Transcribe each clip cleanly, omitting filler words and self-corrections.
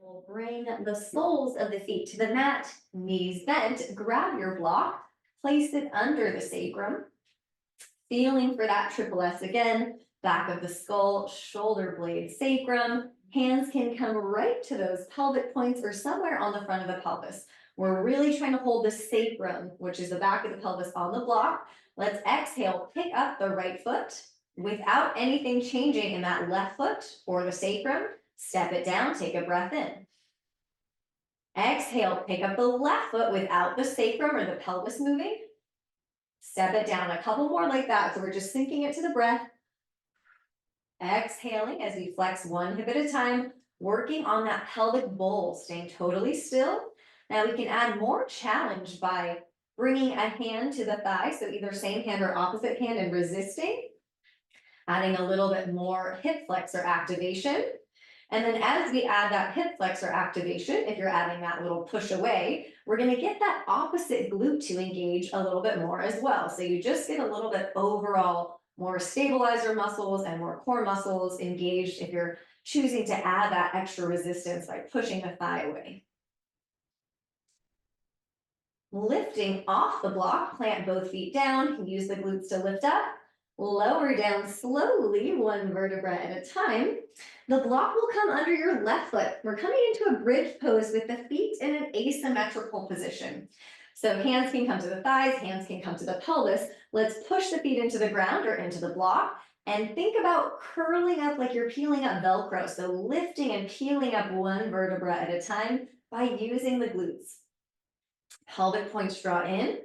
We'll bring the soles of the feet to the mat, knees bent, grab your block, place it under the sacrum. Feeling for that triple S again, back of the skull, shoulder blade, sacrum. Hands can come right to those pelvic points or somewhere on the front of the pelvis. We're really trying to hold the sacrum, which is the back of the pelvis, on the block. Let's exhale, pick up the right foot without anything changing in that left foot or the sacrum. Step it down, take a breath in. Exhale, pick up the left foot without the sacrum or the pelvis moving. Step it down, a couple more like that. So we're just sinking it to the breath. Exhaling as we flex one hip at a time, working on that pelvic bowl, staying totally still. Now we can add more challenge by bringing a hand to the thigh, so either same hand or opposite hand, and resisting. Adding a little bit more hip flexor activation. And then as we add that hip flexor activation, if you're adding that little push away, we're going to get that opposite glute to engage a little bit more as well. So you just get a little bit overall more stabilizer muscles and more core muscles engaged if you're choosing to add that extra resistance by pushing the thigh away. Lifting off the block, plant both feet down, use the glutes to lift up. Lower down slowly, one vertebra at a time. The block will come under your left foot. We're coming into a bridge pose with the feet in an asymmetrical position. So hands can come to the thighs, hands can come to the pelvis. Let's push the feet into the ground or into the block and think about curling up like you're peeling up Velcro. So lifting and peeling up one vertebra at a time by using the glutes. Pelvic points draw in.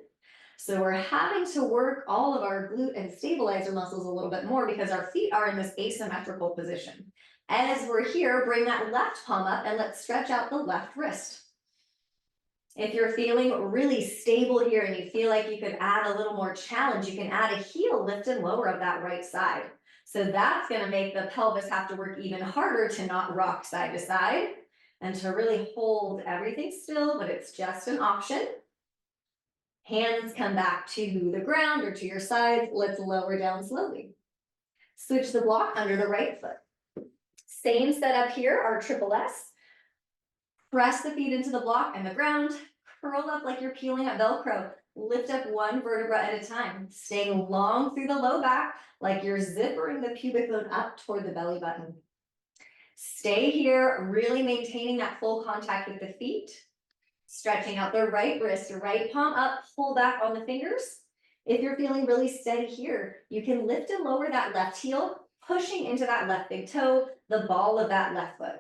So we're having to work all of our glute and stabilizer muscles a little bit more because our feet are in this asymmetrical position. As we're here, bring that left palm up and let's stretch out the left wrist. If you're feeling really stable here and you feel like you could add a little more challenge, you can add a heel lift and lower of that right side. So that's going to make the pelvis have to work even harder to not rock side to side and to really hold everything still, but it's just an option. Hands come back to the ground or to your sides. Let's lower down slowly. Switch the block under the right foot. Same setup here, our triple S. Press the feet into the block and the ground. Curl up like you're peeling up Velcro. Lift up one vertebra at a time. Staying long through the low back like you're zippering the pubic bone up toward the belly button. Stay here, really maintaining that full contact with the feet. Stretching out the right wrist, right palm up, pull back on the fingers. If you're feeling really steady here, you can lift and lower that left heel, pushing into that left big toe, the ball of that left foot.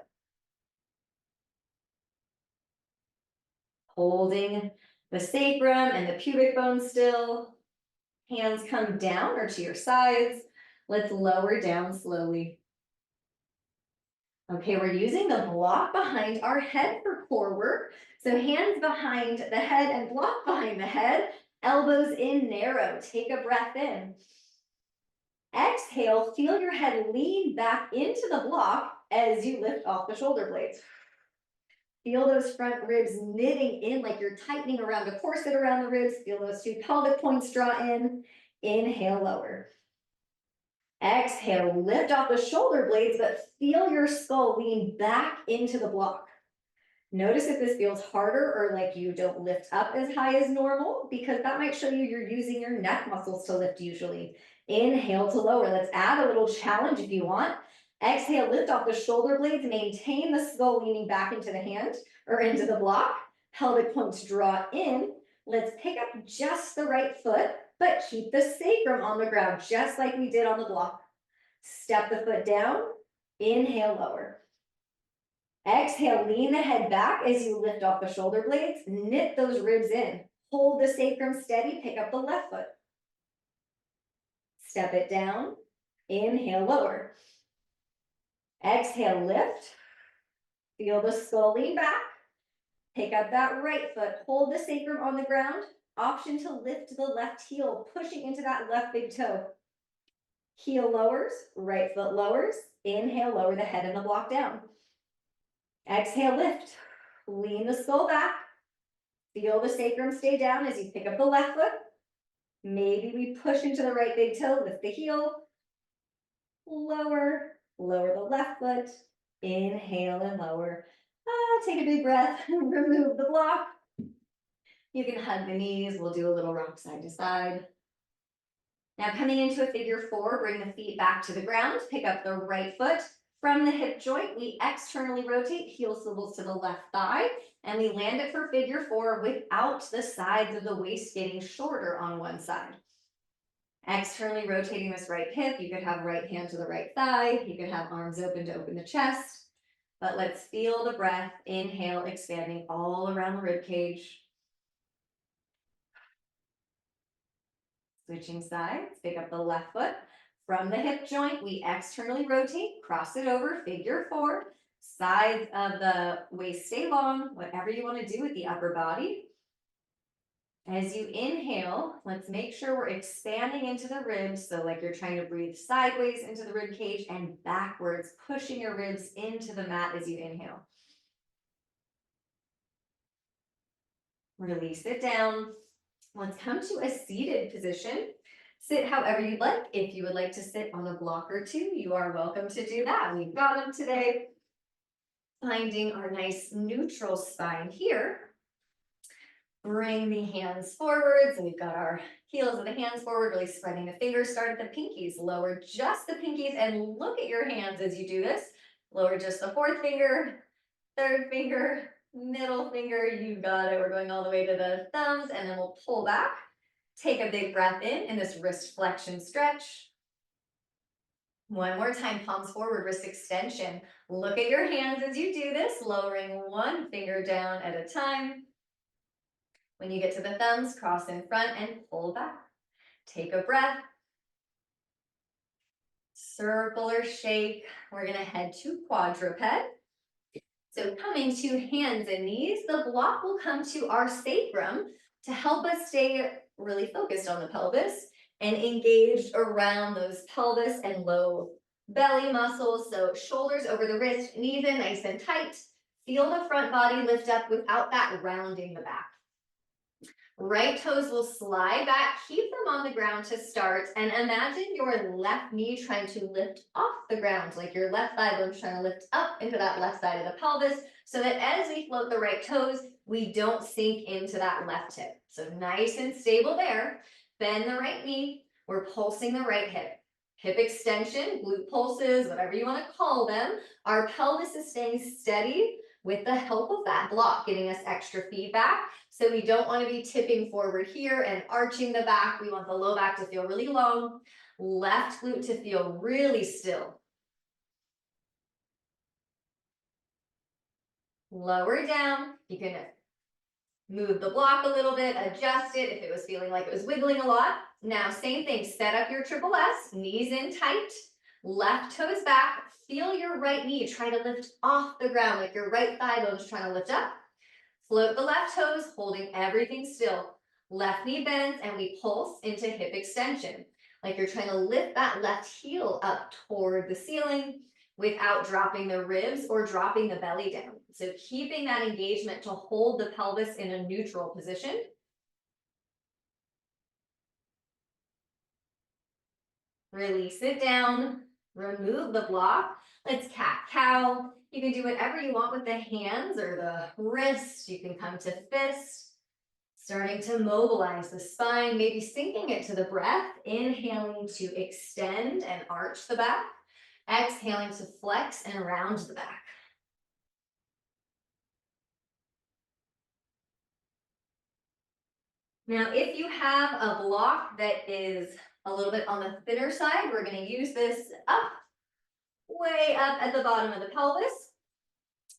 Holding the sacrum and the pubic bone still. Hands come down or to your sides. Let's lower down slowly. Okay, we're using the block behind our head for core work. So hands behind the head and block behind the head, elbows in narrow. Take a breath in. Exhale, feel your head lean back into the block as you lift off the shoulder blades. Feel those front ribs knitting in like you're tightening around a corset around the ribs. Feel those two pelvic points draw in. Inhale, lower. Exhale, lift off the shoulder blades, but feel your skull lean back into the block. Notice if this feels harder or like you don't lift up as high as normal, because that might show you you're using your neck muscles to lift usually. Inhale to lower. Let's add a little challenge if you want. Exhale, lift off the shoulder blades, maintain the skull leaning back into the hand or into the block. Pelvic points draw in. Let's pick up just the right foot, but keep the sacrum on the ground, just like we did on the block. Step the foot down, inhale, lower. Exhale, lean the head back as you lift off the shoulder blades, knit those ribs in. Hold the sacrum steady, pick up the left foot. Step it down, inhale, lower. Exhale, lift. Feel the skull lean back. Pick up that right foot, hold the sacrum on the ground. Option to lift the left heel, pushing into that left big toe. Heel lowers, right foot lowers. Inhale, lower the head and the block down. Exhale, lift. Lean the skull back. Feel the sacrum stay down as you pick up the left foot. Maybe we push into the right big toe, lift the heel. Lower the left foot. Inhale and lower. Take a big breath, remove the block. You can hug the knees. We'll do a little rock side to side. Now coming into a figure four, bring the feet back to the ground, pick up the right foot. From the hip joint, we externally rotate, heel swivels to the left thigh, and we land it for figure four without the sides of the waist getting shorter on one side. Externally rotating this right hip, you could have right hand to the right thigh, you could have arms open to open the chest, but let's feel the breath. Inhale, expanding all around the rib cage. Switching sides, pick up the left foot. From the hip joint, we externally rotate, cross it over, figure four. Sides of the waist stay long, whatever you want to do with the upper body. As you inhale, let's make sure we're expanding into the ribs. So like you're trying to breathe sideways into the rib cage and backwards, pushing your ribs into the mat as you inhale. Release it down. Let's come to a seated position. Sit however you'd like. If you would like to sit on a block or two, you are welcome to do that. We've got them today. Finding our nice neutral spine here. Bring the hands forwards, and we've got our heels of the hands forward, really spreading the fingers. Start at the pinkies, lower just the pinkies, and look at your hands as you do this. Lower just the fourth finger, third finger, middle finger, you got it. We're going all the way to the thumbs, and then we'll pull back. Take a big breath in this wrist flexion stretch. One more time, palms forward, wrist extension. Look at your hands as you do this, lowering one finger down at a time. When you get to the thumbs, cross in front and pull back. Take a breath. Circular shake. We're gonna head to quadruped. So coming to hands and knees, the block will come to our sacrum to help us stay really focused on the pelvis and engaged around those pelvis and low belly muscles. So shoulders over the wrist, knees in nice and tight. Feel the front body lift up without that rounding the back. Right toes will slide back, keep them on the ground to start, and imagine your left knee trying to lift off the ground, like your left thigh bone's trying to lift up into that left side of the pelvis, so that as we float the right toes, we don't sink into that left hip. So nice and stable there. Bend the right knee, we're pulsing the right hip. Hip extension, glute pulses, whatever you want to call them. Our pelvis is staying steady with the help of that block, getting us extra feedback. So we don't want to be tipping forward here and arching the back. We want the low back to feel really long, left glute to feel really still. Lower down. You can move the block a little bit, adjust it if it was feeling like it was wiggling a lot. Now, same thing, set up your triple S, knees in tight, left toes back. Feel your right knee try to lift off the ground, like your right thigh bone's trying to lift up. Float the left toes, holding everything still. Left knee bends and we pulse into hip extension. Like you're trying to lift that left heel up toward the ceiling without dropping the ribs or dropping the belly down. So keeping that engagement to hold the pelvis in a neutral position. Release it down, remove the block. Let's cat-cow. You can do whatever you want with the hands or the wrist. You can come to fist. Starting to mobilize the spine, maybe sinking it to the breath. Inhaling to extend and arch the back. Exhaling to flex and round the back. Now, if you have a block that is a little bit on the thinner side, we're going to use this up, way up at the bottom of the pelvis,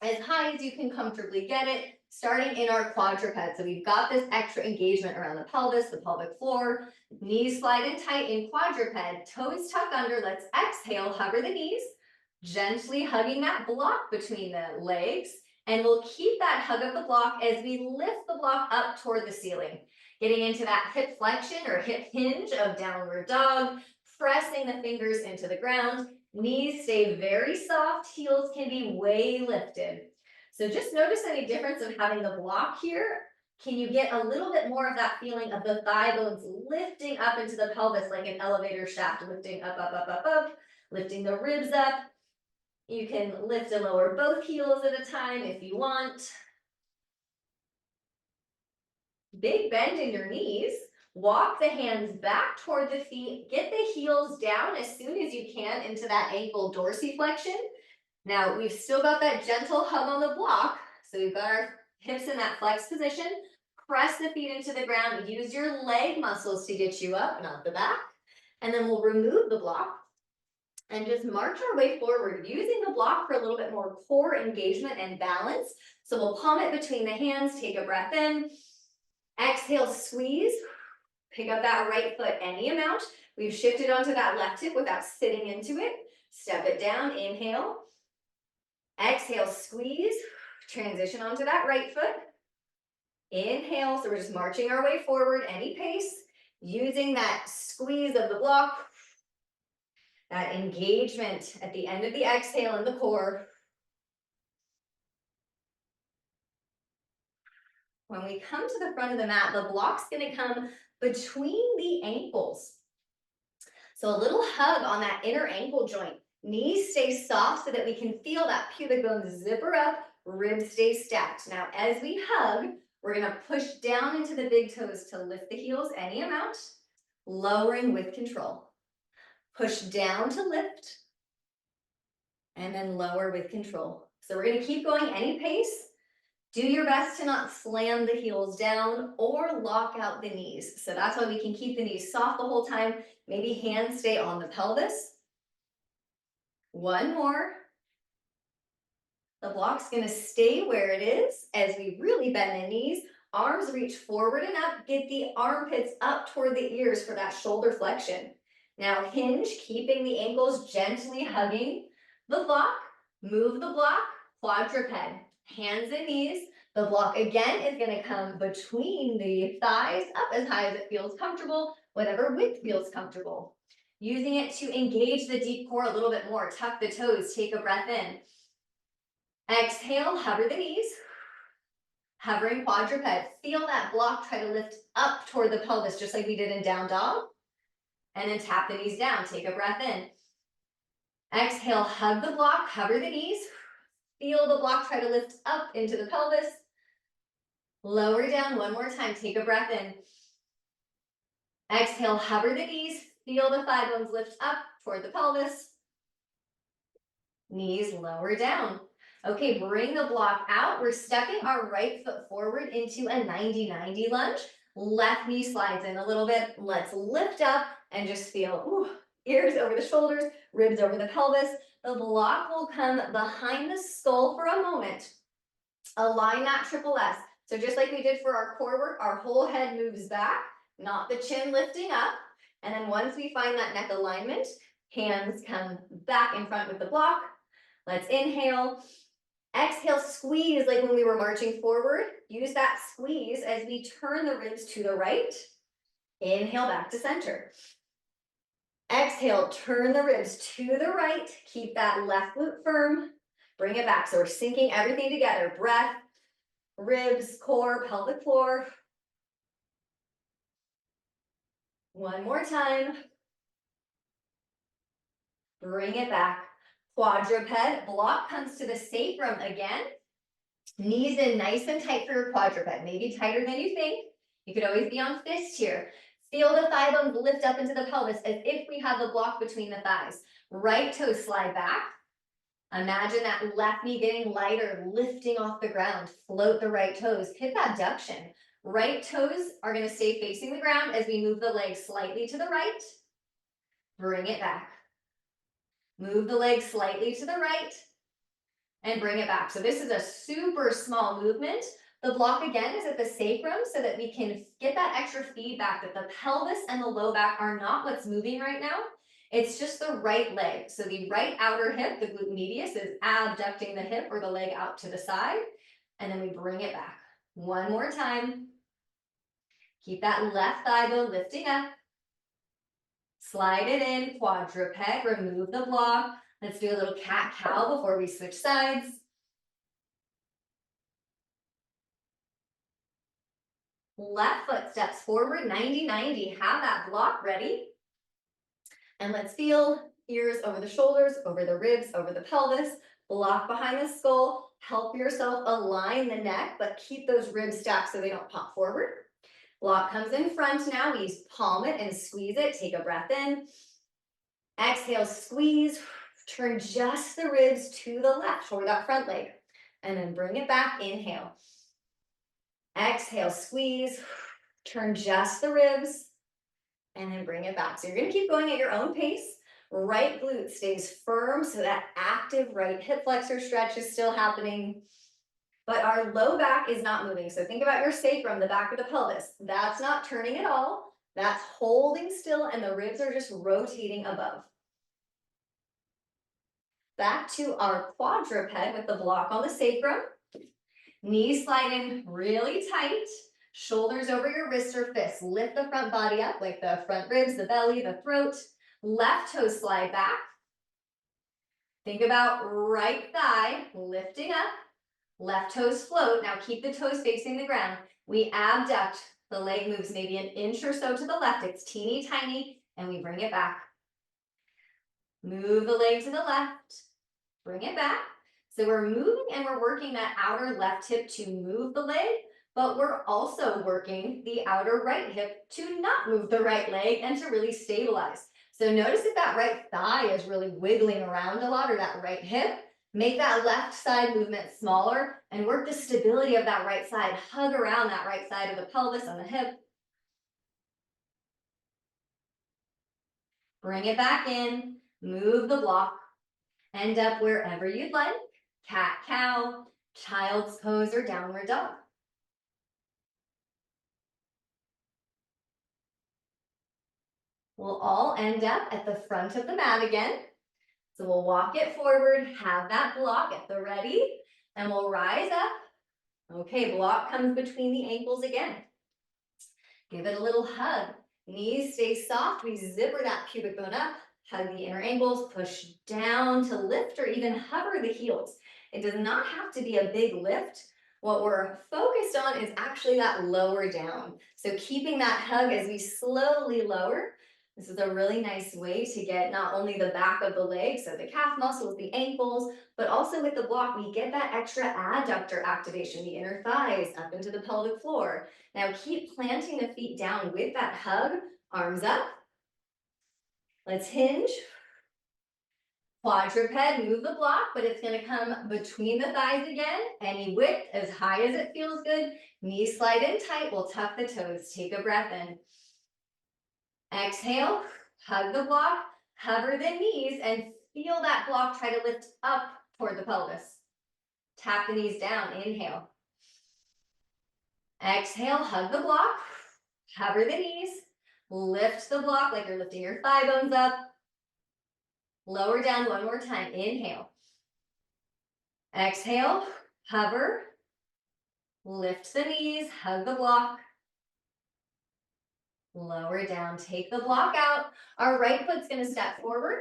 as high as you can comfortably get it, starting in our quadruped. So we've got this extra engagement around the pelvis, the pelvic floor, knees slide in tight in quadruped, toes tuck under. Let's exhale, hover the knees, gently hugging that block between the legs, and we'll keep that hug of the block as we lift the block up toward the ceiling. Getting into that hip flexion or hip hinge of downward dog, pressing the fingers into the ground. Knees stay very soft, heels can be way lifted. So just notice any difference of having the block here. Can you get a little bit more of that feeling of the thigh bones lifting up into the pelvis like an elevator shaft, lifting up, up, up, up, up, lifting the ribs up. You can lift and lower both heels at a time if you want. Big bend in your knees. Walk the hands back toward the feet. Get the heels down as soon as you can into that ankle dorsiflexion. Now, we've still got that gentle hug on the block. So we've got our hips in that flex position. Press the feet into the ground. Use your leg muscles to get you up, not the back. And then we'll remove the block and just march our way forward, using the block for a little bit more core engagement and balance. So we'll palm it between the hands. Take a breath in. Exhale, squeeze. Pick up that right foot any amount. We've shifted onto that left hip without sitting into it. Step it down, inhale. Exhale, squeeze. Transition onto that right foot. Inhale, so we're just marching our way forward, any pace, using that squeeze of the block, that engagement at the end of the exhale in the core. When we come to the front of the mat, the block's gonna come between the ankles. So a little hug on that inner ankle joint. Knees stay soft so that we can feel that pubic bone zipper up, ribs stay stacked. Now, as we hug, we're gonna push down into the big toes to lift the heels any amount, lowering with control. Push down to lift, and then lower with control. So we're gonna keep going any pace. Do your best to not slam the heels down or lock out the knees. So that's why we can keep the knees soft the whole time. Maybe hands stay on the pelvis. One more. The block's gonna stay where it is as we really bend the knees. Arms reach forward and up. Get the armpits up toward the ears for that shoulder flexion. Now hinge, keeping the ankles gently hugging the block. Move the block, quadruped. Hands and knees. The block again is going to come between the thighs, up as high as it feels comfortable, whatever width feels comfortable. Using it to engage the deep core a little bit more. Tuck the toes, take a breath in. Exhale, hover the knees. Hovering quadruped. Feel that block try to lift up toward the pelvis, just like we did in down dog. And then tap the knees down, take a breath in. Exhale, hug the block, hover the knees. Feel the block try to lift up into the pelvis. Lower down one more time. Take a breath in. Exhale, hover the knees. Feel the thigh bones lift up toward the pelvis. Knees lower down. Okay, bring the block out. We're stepping our right foot forward into a 90-90 lunge. Left knee slides in a little bit. Let's lift up and just feel ears over the shoulders, ribs over the pelvis. The block will come behind the skull for a moment. Align that triple S. So just like we did for our core work, our whole head moves back, not the chin lifting up. And then once we find that neck alignment, hands come back in front with the block. Let's inhale. Exhale, squeeze like when we were marching forward. Use that squeeze as we turn the ribs to the right. Inhale back to center. Exhale, turn the ribs to the right. Keep that left glute firm. Bring it back. So we're syncing everything together. Breath, ribs, core, pelvic floor. One more time. Bring it back. Quadruped. Block comes to the sacrum again. Knees in nice and tight for your quadruped. Maybe tighter than you think. You could always be on fist here. Feel the thigh bones lift up into the pelvis as if we have the block between the thighs. Right toes slide back. Imagine that left knee getting lighter, lifting off the ground. Float the right toes. Hit that abduction. Right toes are going to stay facing the ground as we move the legs slightly to the right. Bring it back. Move the legs slightly to the right and bring it back. So this is a super small movement. The block again is at the sacrum so that we can get that extra feedback that the pelvis and the low back are not what's moving right now. It's just the right leg. So the right outer hip, the glute medius, is abducting the hip or the leg out to the side. And then we bring it back. One more time. Keep that left thigh bone lifting up. Slide it in, quadruped, remove the block. Let's do a little cat-cow before we switch sides. Left foot steps forward, 90-90. Have that block ready. And let's feel ears over the shoulders, over the ribs, over the pelvis, block behind the skull, help yourself align the neck, but keep those ribs stacked so they don't pop forward. Block comes in front now, we palm it and squeeze it, take a breath in. Exhale, squeeze, turn just the ribs to the left toward that front leg, and then bring it back, inhale. Exhale, squeeze, turn just the ribs, and then bring it back. So you're gonna keep going at your own pace. Right glute stays firm, so that active right hip flexor stretch is still happening, but our low back is not moving. So think about your sacrum, the back of the pelvis. That's not turning at all. That's holding still, and the ribs are just rotating above. Back to our quadruped with the block on the sacrum. Knees slide in really tight. Shoulders over your wrists or fists. Lift the front body up, like the front ribs, the belly, the throat. Left toes slide back. Think about right thigh lifting up. Left toes float. Now keep the toes facing the ground. We abduct. The leg moves maybe an inch or so to the left. It's teeny tiny, and we bring it back. Move the leg to the left. Bring it back. So we're moving and we're working that outer left hip to move the leg, but we're also working the outer right hip to not move the right leg and to really stabilize. So notice if that right thigh is really wiggling around a lot, or that right hip. Make that left side movement smaller and work the stability of that right side. Hug around that right side of the pelvis and the hip. Bring it back in, move the block, end up wherever you'd like. Cat, cow, child's pose, or downward dog. We'll all end up at the front of the mat again. So we'll walk it forward, have that block at the ready, and we'll rise up. Okay, block comes between the ankles again. Give it a little hug. Knees stay soft. We zipper that pubic bone up, hug the inner ankles, push down to lift or even hover the heels. It does not have to be a big lift. What we're focused on is actually that lower down. So keeping that hug as we slowly lower. This is a really nice way to get not only the back of the leg, so the calf muscles, the ankles, but also with the block, we get that extra adductor activation, the inner thighs up into the pelvic floor. Now keep planting the feet down with that hug, arms up. Let's hinge. Quadruped, move the block, but it's gonna come between the thighs again. Any width, as high as it feels good. Knees slide in tight, we'll tuck the toes. Take a breath in. Exhale, hug the block, hover the knees, and feel that block try to lift up toward the pelvis. Tap the knees down, inhale. Exhale, hug the block, hover the knees, lift the block like you're lifting your thigh bones up. Lower down one more time, inhale. Exhale, hover, lift the knees, hug the block. Lower down, take the block out. Our right foot's gonna step forward.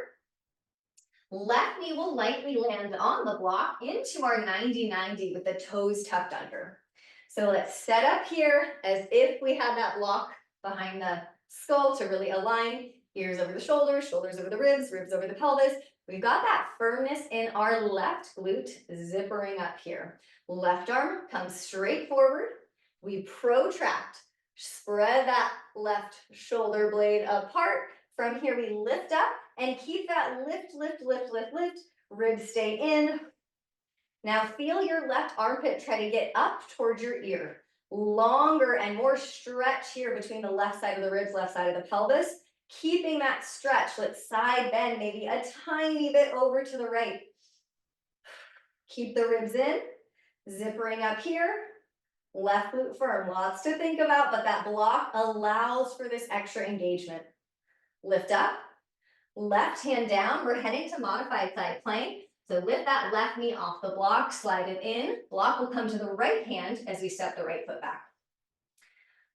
Left knee will lightly land on the block into our 90-90 with the toes tucked under. So let's set up here as if we had that block behind the skull to really align. Ears over the shoulders, shoulders over the ribs, ribs over the pelvis. We've got that firmness in our left glute zippering up here. Left arm comes straight forward. We protract. Spread that left shoulder blade apart. From here, we lift up and keep that lift, lift, lift, lift, lift. Ribs stay in. Now feel your left armpit try to get up towards your ear. Longer and more stretch here between the left side of the ribs, left side of the pelvis. Keeping that stretch, let's side bend maybe a tiny bit over to the right. Keep the ribs in, zippering up here. Left glute firm, lots to think about, but that block allows for this extra engagement. Lift up, left hand down. We're heading to modified side plank. So lift that left knee off the block, slide it in. Block will come to the right hand as we step the right foot back.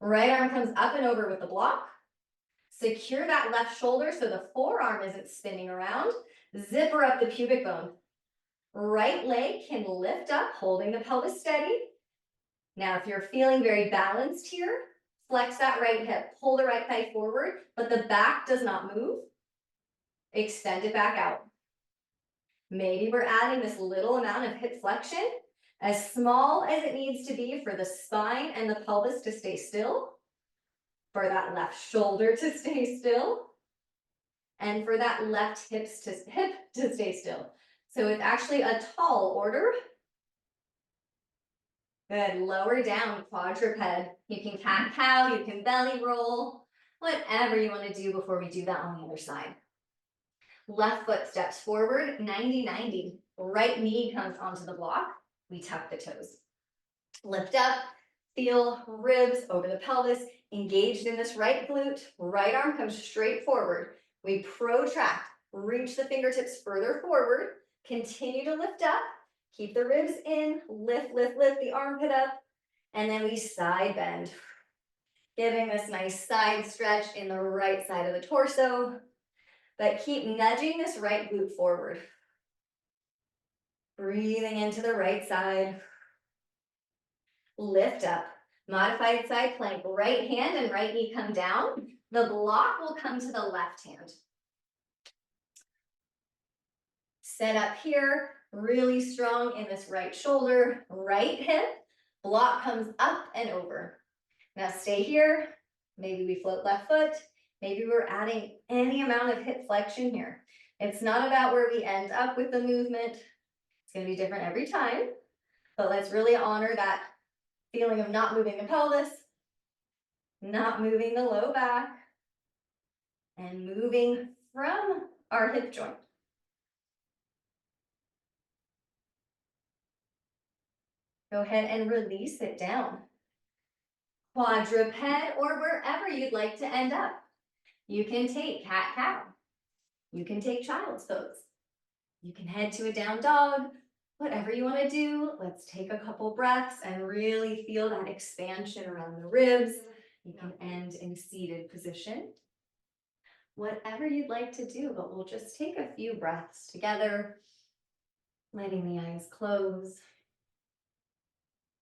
Right arm comes up and over with the block. Secure that left shoulder so the forearm isn't spinning around. Zipper up the pubic bone. Right leg can lift up, holding the pelvis steady. Now, if you're feeling very balanced here, flex that right hip, pull the right thigh forward, but the back does not move. Extend it back out. Maybe we're adding this little amount of hip flexion, as small as it needs to be for the spine and the pelvis to stay still, for that left shoulder to stay still, and for that left hip to stay still. So it's actually a tall order. Good, lower down, quadruped. You can cat-cow, you can belly roll, whatever you want to do before we do that on the other side. Left foot steps forward, 90-90. Right knee comes onto the block. We tuck the toes. Lift up, feel ribs over the pelvis, engaged in this right glute. Right arm comes straight forward. We protract, reach the fingertips further forward. Continue to lift up. Keep the ribs in, lift the armpit up. And then we side bend, giving this nice side stretch in the right side of the torso. But keep nudging this right glute forward. Breathing into the right side. Lift up. Modified side plank. Right hand and right knee come down. The block will come to the left hand. Set up here. Really strong in this right shoulder. Right hip. Block comes up and over. Now stay here. Maybe we float left foot. Maybe we're adding any amount of hip flexion here. It's not about where we end up with the movement. It's going to be different every time, but let's really honor that feeling of not moving the pelvis, not moving the low back, and moving from our hip joint. Go ahead and release it down. Quadruped or wherever you'd like to end up. You can take cat-cow. You can take child's pose. You can head to a down dog, whatever you want to do. Let's take a couple breaths and really feel that expansion around the ribs. You can end in seated position. Whatever you'd like to do, but we'll just take a few breaths together, letting the eyes close,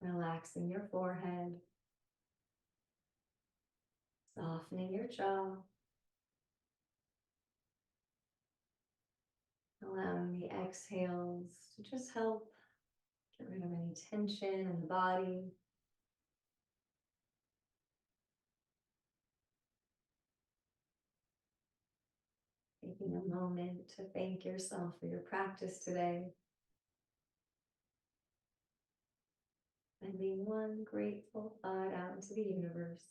relaxing your forehead, softening your jaw, allowing the exhales to just help get rid of any tension in the body. Taking a moment to thank yourself for your practice today. Sending one grateful thought out into the universe.